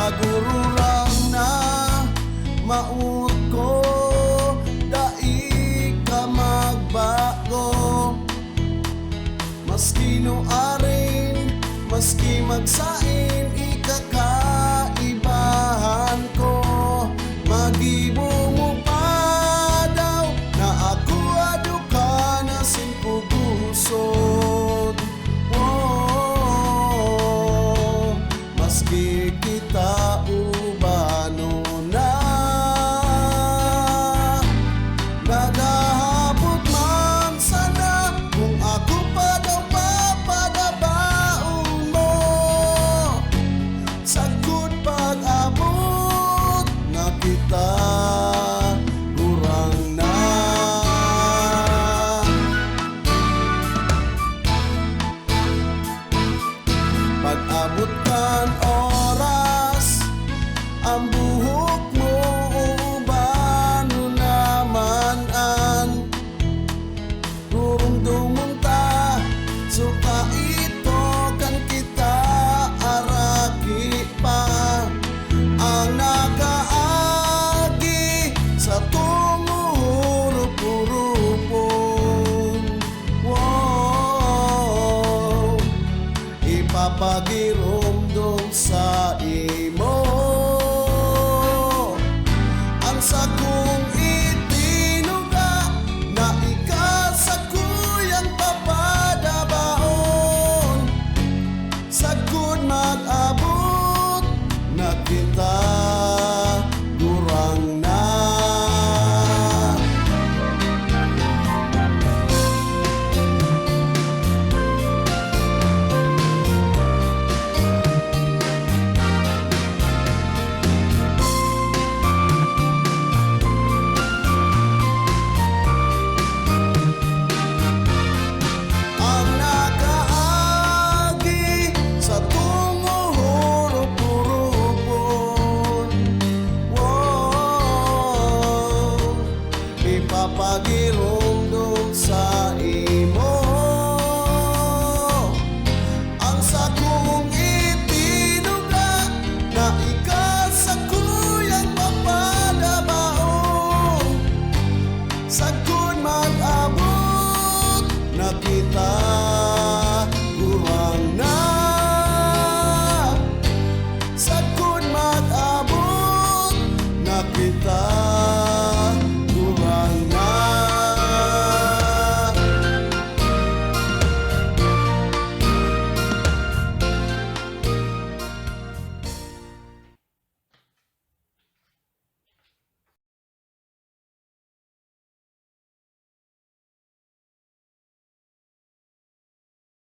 Kagururang na maut ko, dai ka magbago. Maski nuaring, maski magsain, ikakaibahan ko. Magibo mo pa daw na ako adu ka na simpugusod. Oh, maski kita ubano na, nagahapot man sana kung ako pa daw papadabaon mo. Sagud pag-abot na kita, kurang na. Pag-abot kan oras, ang buhok mo ubano naman an. Rurumdumon ta, suka ito kan kita araki pa. Ang nakaagi sa tumuhurup-hurupon. Wow, ipapagil